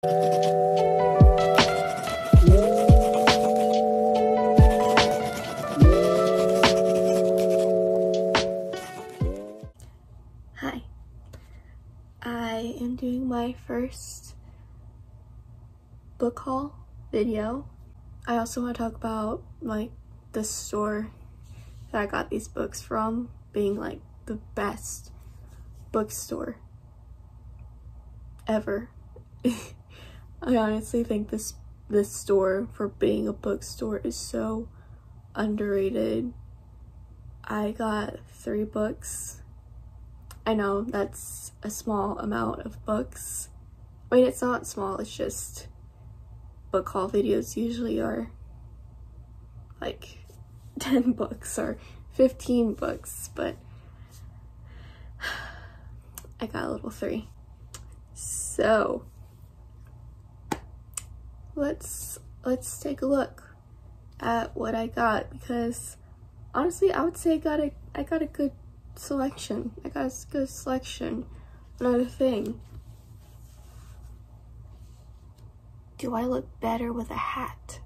Hi, I am doing my first book haul video. I also want to talk about like the store that I got these books from being like the best bookstore ever. I honestly think this store, for being a bookstore, is so underrated. I got 3 books. I know that's a small amount of books. I mean, it's not small, it's just book haul videos usually are like 10 books or 15 books, but I got a little 3. So let's take a look at what I got, because honestly I would say I got a good selection. I got a good selection. Another thing, do I look better with a hat?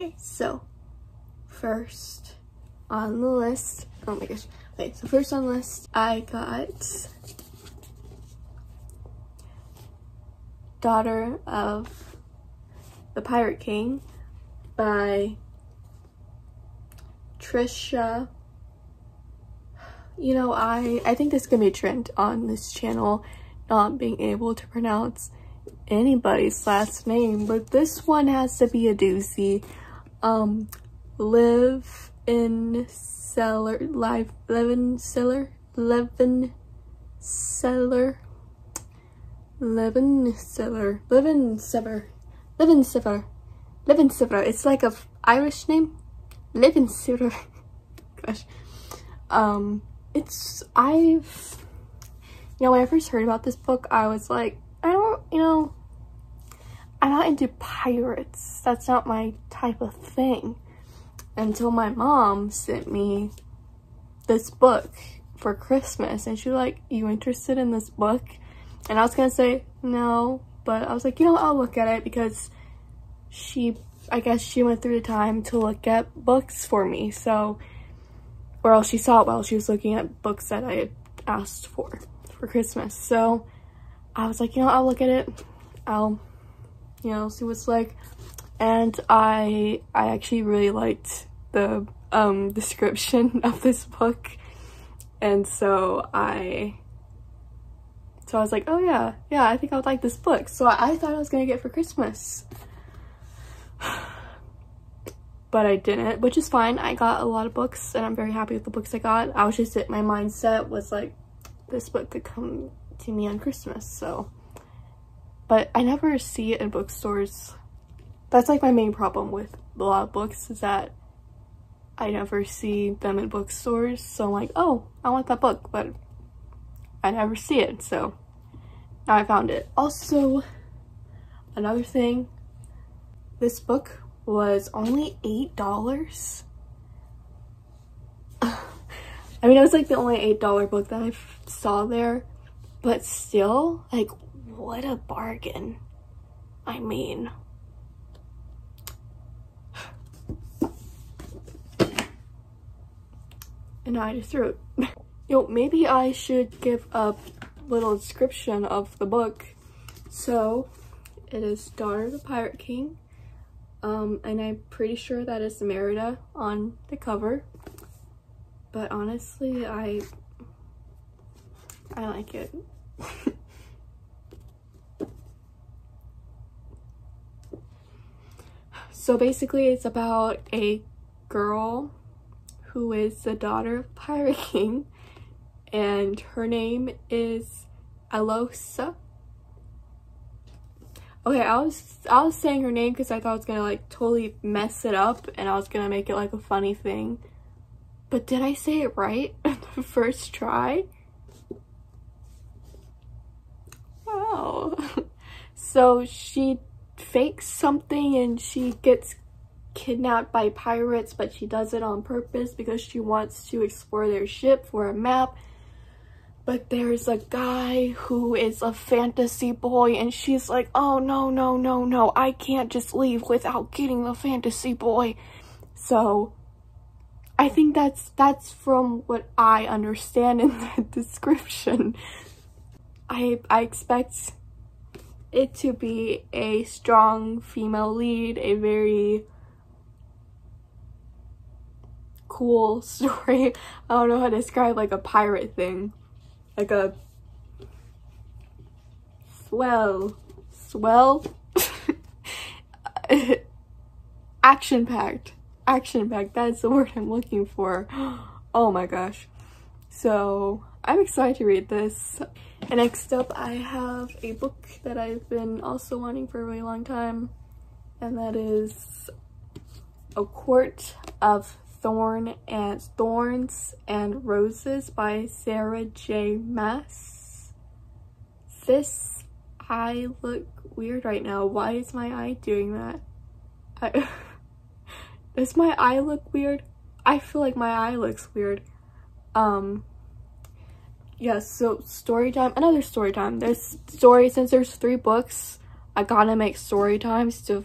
Okay, so first on the list, oh my gosh, okay, so first on the list, I got Daughter of the Pirate King by Tricia. You know, I think this is gonna be a trend on this channel, not being able to pronounce anybody's last name, but this one has to be a doozy. Levenseller. It's like a Irish name. Levenseller. Gosh. You know, when I first heard about this book, I was like, I'm not into pirates. That's not my type of thing. Until my mom sent me this book for Christmas, and she was like, you interested in this book? And I was gonna say no, but I was like, I'll look at it, because I guess she went through the time to look at books for me, so, or else she saw it while she was looking at books that I had asked for Christmas. So I was like, I'll look at it, I'll see what it's like. And I actually really liked the description of this book, and so I was like, oh yeah, I think I would like this book. So I thought I was gonna get it for Christmas, but I didn't, which is fine. I got a lot of books and I'm very happy with the books I got. I was just, my mindset was like, this book could come to me on Christmas. So, but I never see it in bookstores. That's like my main problem with a lot of books, is that I never see them in bookstores. So I'm like, oh, I want that book, but I never see it. So now I found it. Also, another thing, this book was only $8. I mean, it was like the only $8 book that I saw there, but still, like, what a bargain. I mean, and now I just threw it. Maybe I should give a little description of the book. So, it is Daughter of the Pirate King. And I'm pretty sure that is Merida on the cover. But honestly, I like it. So basically, it's about a girl who is the daughter of Pirate King, and her name is Alosa. Okay, I was saying her name because I thought I was gonna like totally mess it up and I was gonna make it like a funny thing. But did I say it right the first try? wow. So she fakes something and she gets kidnapped by pirates, but she does it on purpose because she wants to explore their ship for a map. But there's a guy who is a fantasy boy and she's like, oh no, no, no, no, I can't just leave without getting the fantasy boy. So I think that's from what I understand in the description. I expect it to be a strong female lead, a very cool story. I don't know how to describe like a pirate thing. Like a swell action-packed, that's the word I'm looking for. Oh my gosh. So I'm excited to read this. And next up I have a book that I've been also wanting for a really long time, and that is A Quart of Thorns and Roses by Sarah J Maas. Sis, I look weird right now. Why is my eye doing that? Does my eye look weird? I feel like my eye looks weird. Yeah, so story time, another story time. There's story, since there's 3 books, I gotta make story times to,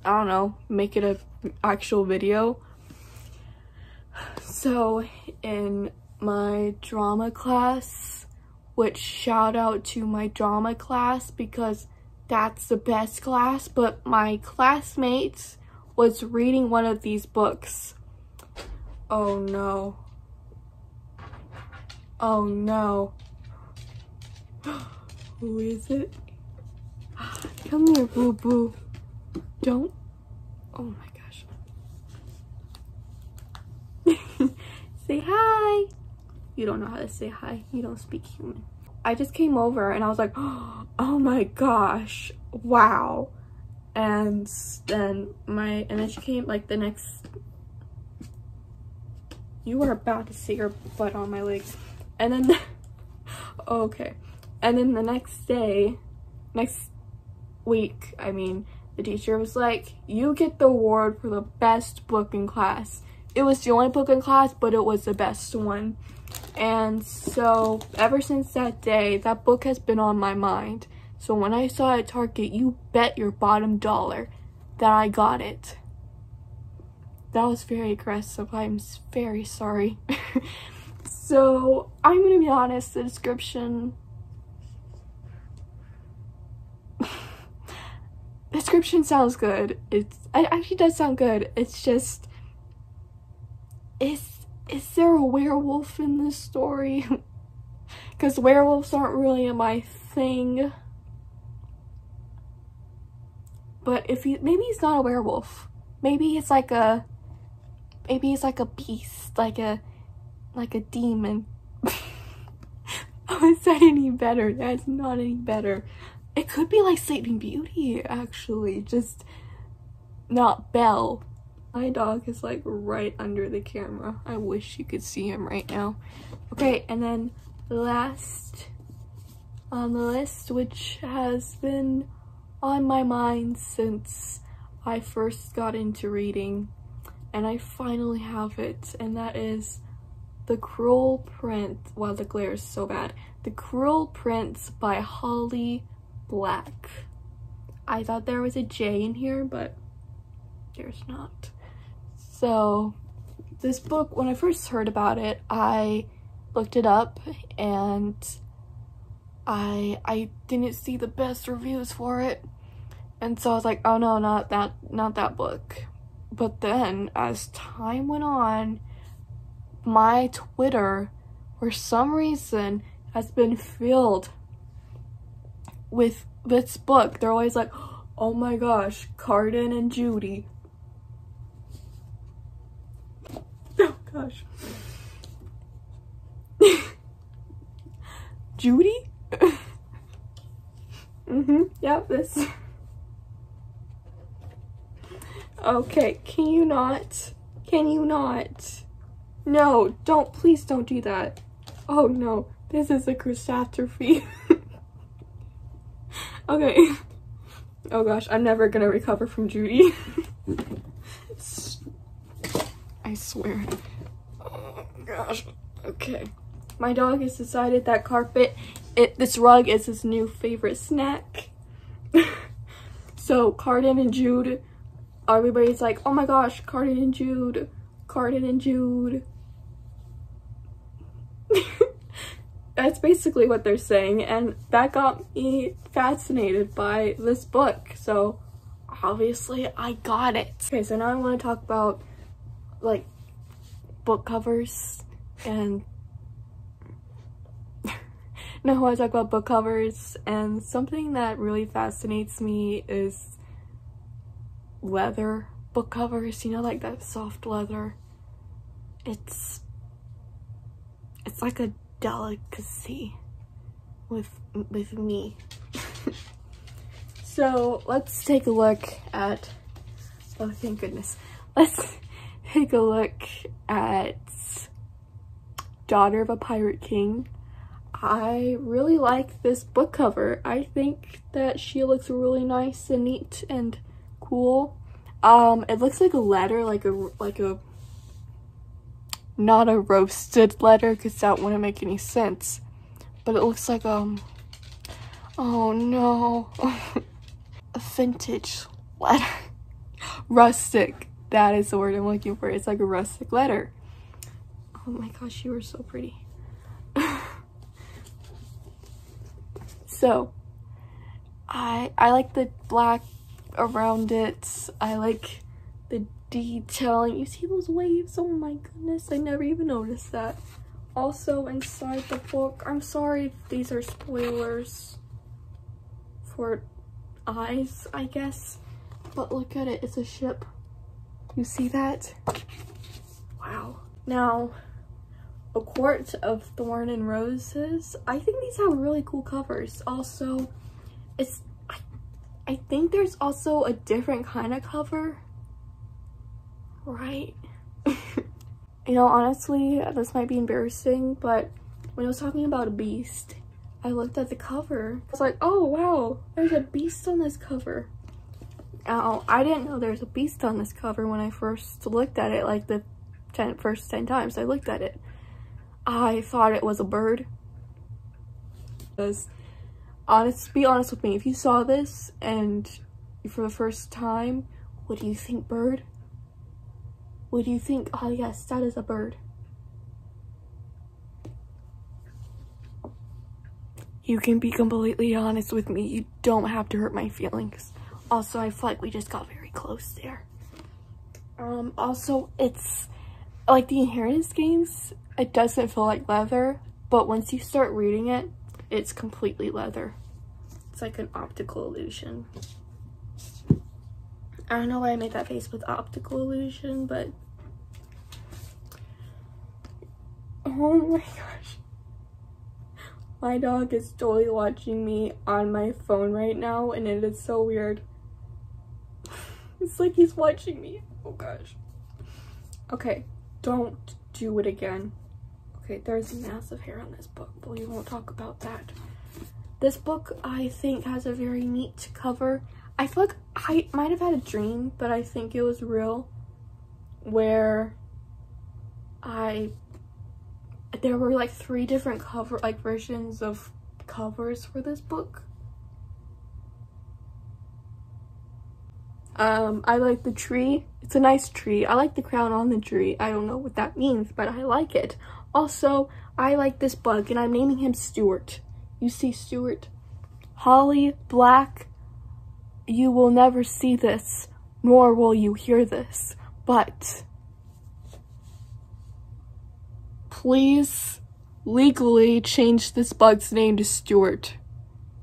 I don't know, make it a actual video. So in my drama class, which shout out to my drama class because that's the best class, but my classmates was reading one of these books. Oh no. Oh no. Who is it? Come here, boo boo. Don't. Oh my gosh. Say hi. You don't know how to say hi. You don't speak human. I just came over and I was like, oh my gosh, wow. And then she came like the next. You were about to see your butt on my legs. And then okay. And then the next week, I mean, the teacher was like, you get the award for the best book in class. It was the only book in class, but it was the best one. And so ever since that day, that book has been on my mind. So when I saw it at Target, you bet your bottom dollar that I got it. That was very aggressive. I'm very sorry. So I'm gonna be honest, the description sounds good. It actually does sound good. It's just, is there a werewolf in this story? Because werewolves aren't really my thing. But maybe he's not a werewolf. Maybe it's like a beast, like a demon. Oh, is that any better? That's not any better. It could be like Sleeping Beauty, actually, just not Belle. My dog is like right under the camera. I wish you could see him right now. Okay, and then last on the list, which has been on my mind since I first got into reading, and I finally have it, and that is The Cruel Prince. Wow, the glare is so bad. The Cruel Prince by Holly Black. I thought there was a J in here, but there's not. So this book, when I first heard about it, I looked it up and I didn't see the best reviews for it, and so I was like, oh no, not that book. But then as time went on, my Twitter for some reason has been filled with this book. They're always like, oh my gosh, Carden and Judy. Oh gosh. Judy? Yeah, this. Okay, can you not? No, please don't do that. Oh no, this is a catastrophe. Okay. Oh gosh, I'm never gonna recover from Judy. I swear. Oh gosh. Okay. My dog has decided that this rug is his new favorite snack. So Carden and Jude, everybody's like, oh my gosh, Carden and Jude, Carden and Jude. That's basically what they're saying, and that got me fascinated by this book, so obviously I got it. Okay, so now I want to talk about like book covers, and now I want to talk about book covers, and something that really fascinates me is leather book covers, you know, like that soft leather. It's like a delicacy with me. So let's take a look at, oh thank goodness, let's take a look at Daughter of a Pirate King. I really like this book cover. I think that she looks really nice and neat and cool. It looks like a letter, like a not a roasted letter, because that wouldn't make any sense, but it looks like oh no, a vintage letter. Rustic, that is the word I'm looking for. It's like a rustic letter. Oh my gosh, you were so pretty. So I like the black around it. I like the detailing. You see those waves? Oh my goodness, I never even noticed that. Also inside the book, I'm sorry if these are spoilers for eyes, I guess, but look at it, it's a ship. You see that? Wow. Now, A Quart of Thorn and Roses. I think these have really cool covers. Also, I think there's also a different kind of cover, right? You know, honestly, this might be embarrassing, but when I was talking about a beast, I looked at the cover. I was like, oh wow, there's a beast on this cover. Now, I didn't know there's a beast on this cover when I first looked at it, like the first 10 times I looked at it. I thought it was a bird. Because, be honest with me, if you saw this and for the first time, what do you think, bird? Would you think, oh yes, that is a bird? You can be completely honest with me. You don't have to hurt my feelings. Also, I feel like we just got very close there. Also, it's like the Inheritance games, it doesn't feel like leather, but once you start reading it, it's completely leather. It's like an optical illusion. I don't know why I made that face with optical illusion, but oh my gosh. My dog is totally watching me on my phone right now, and it is so weird. It's like he's watching me. Oh gosh. Okay, don't do it again. Okay, there's massive hair on this book, but we won't talk about that. This book, I think, has a very neat cover. I feel like I might have had a dream, but I think it was real, where there were like 3 different versions of covers for this book. I like the tree. It's a nice tree. I like the crown on the tree. I don't know what that means, but I like it. Also, I like this bug, and I'm naming him Stuart. You see Stuart? Holly Black, you will never see this, nor will you hear this, but please legally change this bug's name to Stuart,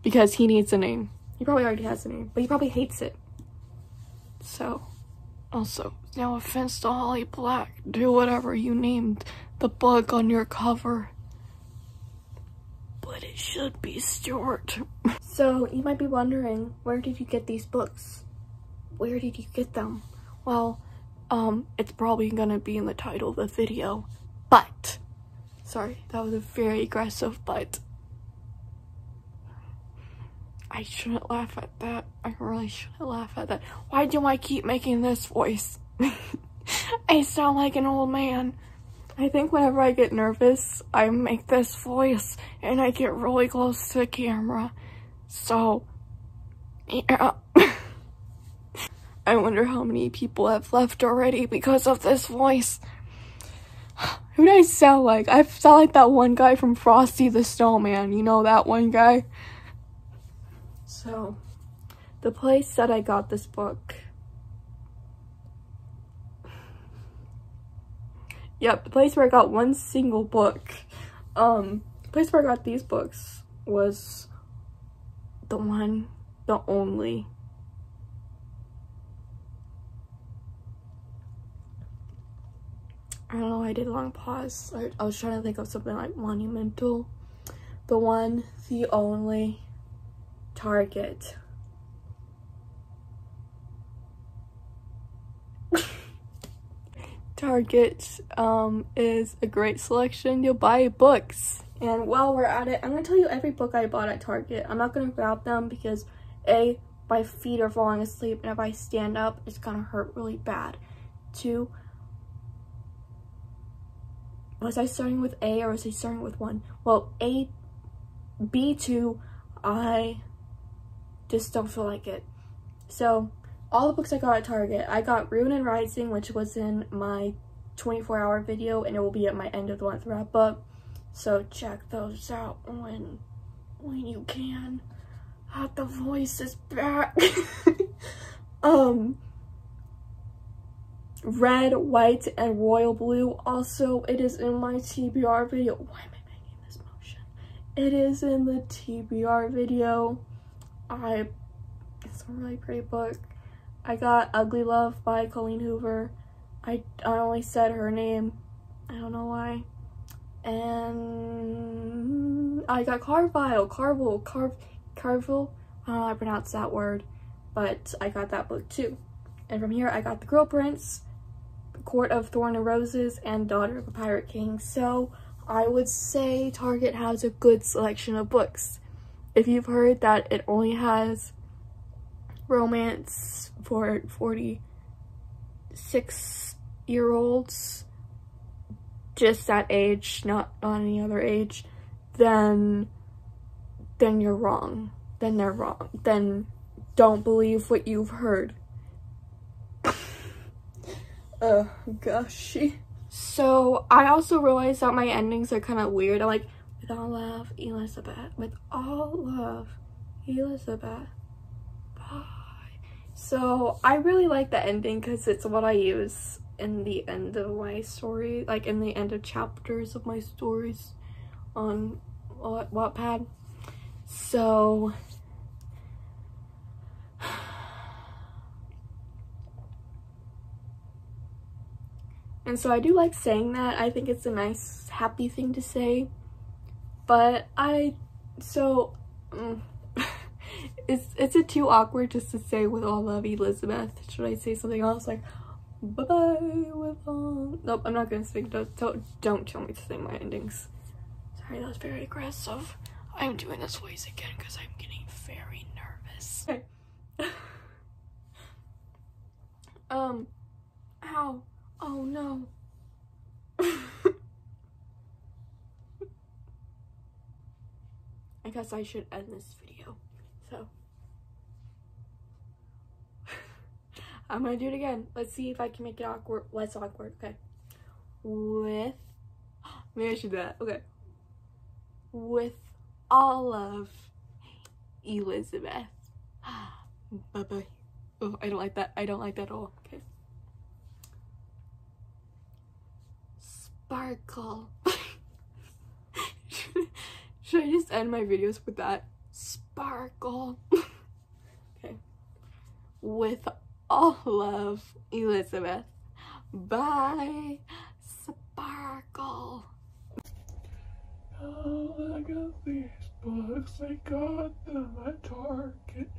because he needs a name. He probably already has a name, but he probably hates it. So, also, no offense to Holly Black, do whatever you named the bug on your cover, but it should be Stuart. So, you might be wondering, where did you get these books? Where did you get them? Well, it's probably gonna be in the title of the video, but, sorry, that was a very aggressive but. I shouldn't laugh at that. I really shouldn't laugh at that. Why do I keep making this voice? I sound like an old man. I think whenever I get nervous, I make this voice and I get really close to the camera. So, yeah. I wonder how many people have left already because of this voice. Who do I sound like? I sound like that one guy from Frosty the Snowman. You know that one guy? So, the place that I got this book. Yep, the place where I got one single book. The place where I got these books was the one, the only. I don't know, I did a long pause. I was trying to think of something like monumental. The one, the only, Target. Target is a great selection to buy books. And while we're at it, I'm going to tell you every book I bought at Target. I'm not going to grab them because A, my feet are falling asleep, and if I stand up, it's going to hurt really bad. 2, was I starting with A or was I starting with 1? Well, B2, I just don't feel like it. So, all the books I got at Target, I got Ruin and Rising, which was in my 24-hour video, and it will be at my end of the month wrap up. So check those out when you can. The voice is back. Red, White, and Royal Blue. Also, it is in my TBR video. Why am I making this motion? It is in the TBR video. It's a really pretty book. I got Ugly Love by Colleen Hoover. I only said her name. I don't know why. And I got Carville. I don't know how I pronounce that word, but I got that book too. And from here, I got The Girl Prince, Court of Thorn and Roses, and Daughter of a Pirate King. So I would say Target has a good selection of books. If you've heard that it only has romance for 46-year-olds, just that age, not any other age, then you're wrong. Then they're wrong. Then don't believe what you've heard. Oh gosh. So I also realized that my endings are kind of weird. I'm like, with all love, Elizabeth. With all love, Elizabeth. Bye. So I really like the ending because it's what I use in the end of my story, like in the end of chapters of my stories on Wattpad. So and so I do like saying that. I think it's a nice, happy thing to say. But is it too awkward just to say with all love, Elizabeth? Should I say something else like bye-bye with all? Nope, I'm not gonna sing. Don't tell me to say my endings. Sorry, that was very aggressive. I'm doing this voice again because I'm getting very nervous. Okay. Ow. Oh no. I guess I should end this video. So I'm gonna do it again. Let's see if I can make it less awkward. Okay. Maybe I should do that. Okay. With all love, Elizabeth. Bye-bye. Oh, I don't like that. I don't like that at all. Okay. Sparkle. Should I just end my videos with that? Sparkle. Okay. With all love, Elizabeth. Bye. Sparkle. Oh, I got these books. I got them at Target,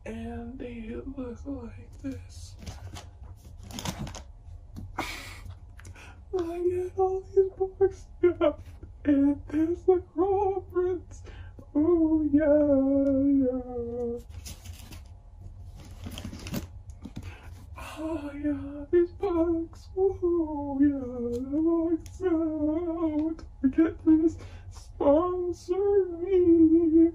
and they look like this. I get all these books stuff, and there's the Girl Prince. Oh yeah, yeah. Oh yeah, these books. Oh yeah, the books. Oh, Target, please sponsor me.